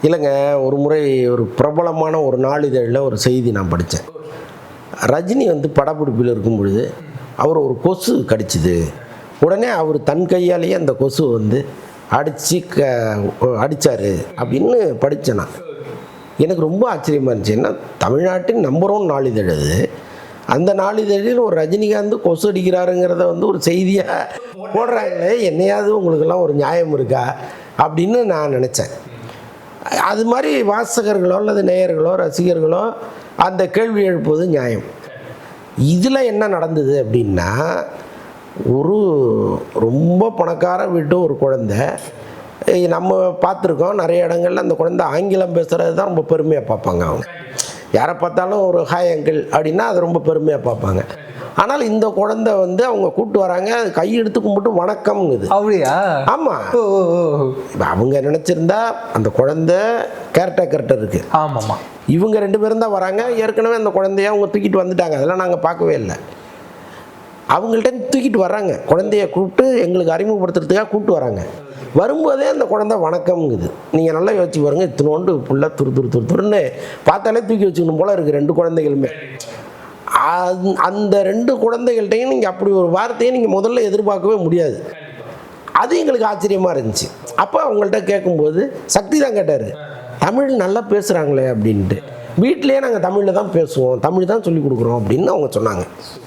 இல்லைங்க, ஒரு முறை ஒரு பிரபலமான ஒரு நாளிதழில் ஒரு செய்தி நான் படித்தேன். ரஜினி வந்து படப்பிடிப்பில் இருக்கும் பொழுது அவர் ஒரு கொசு கடிச்சுது. உடனே அவர் தன் கையாலேயே அந்த கொசு வந்து அடித்தார் அப்படின்னு படித்தேன் நான். எனக்கு ரொம்ப ஆச்சரியமாக இருந்துச்சு. ஏன்னா தமிழ்நாட்டின் நம்பர் 1 நாளிதழ் அது. அந்த நாளிதழில் ஒரு ரஜினிகாந்த் கொசு அடிக்கிறாருங்கிறத வந்து ஒரு செய்தியாக போடுறாங்களே, என்னையாவது உங்களுக்கெல்லாம் ஒரு நியாயம் இருக்கா அப்படின்னு நான் நினச்சேன். அது மாதிரி வாசகர்களோ அல்லது நேயர்களோ ரசிகர்களோ அந்த கேள்வி எழுப்புவது நியாயம். இதில் என்ன நடந்தது அப்படின்னா, ஒரு ரொம்ப பணக்கார வீட்டு ஒரு குழந்தை, நம்ம பார்த்துருக்கோம் நிறைய இடங்கள்ல அந்த குழந்தை ஆங்கிலம் பேசுகிறது தான் ரொம்ப பெருமையாக பார்ப்பாங்க. அவங்க யாரை பார்த்தாலும் ஒரு ஹாய் அங்கிள் அப்படின்னா அது ரொம்ப பெருமையாக பார்ப்பாங்க. ஆனால் இந்த குழந்தை வந்து அவங்க கூப்பிட்டு வராங்க, அது கையெடுத்து கும்பிட்டு வணக்கம்ங்குது. அப்படியா? ஆமாம். இப்போ அவங்க நினச்சிருந்தா அந்த குழந்தை கேரக்டர் இருக்குது. ஆமாம்மா. இவங்க 2 பேரும் தான் வராங்க. ஏற்கனவே அந்த குழந்தைய அவங்க தூக்கிட்டு வந்துட்டாங்க. அதெல்லாம் நாங்கள் பார்க்கவே இல்லை. அவங்கள்ட்ட தூக்கிட்டு வர்றாங்க, குழந்தைய கூப்பிட்டு எங்களுக்கு அறிமுகப்படுத்துறதுக்காக கூப்பிட்டு வராங்க. வரும்போதே அந்த குழந்தை வணக்கம்ங்குது. நீங்கள் நல்லா யோசிச்சு பாருங்கள், இத்தினோண்டு ஃபுல்லாக துருன்னு பார்த்தாலே தூக்கி வச்சுக்கணும் போல இருக்குது 2 குழந்தைகளுமே. அந்த 2 குழந்தைகள்கிட்டையும் நீங்கள் அப்படி ஒரு வார்த்தையை நீங்கள் முதல்ல எதிர்பார்க்கவே முடியாது. அது எங்களுக்கு ஆச்சரியமாக இருந்துச்சு. அப்போ அவங்கள்ட்ட கேட்கும்போது சக்தி தான் கேட்டார், தமிழ் நல்லா பேசுகிறாங்களே அப்படின்ட்டு. வீட்டிலேயே நாங்கள் தமிழில் தான் பேசுவோம், தமிழ் தான் சொல்லிக் கொடுக்குறோம் அப்படின்னு அவங்க சொன்னாங்க.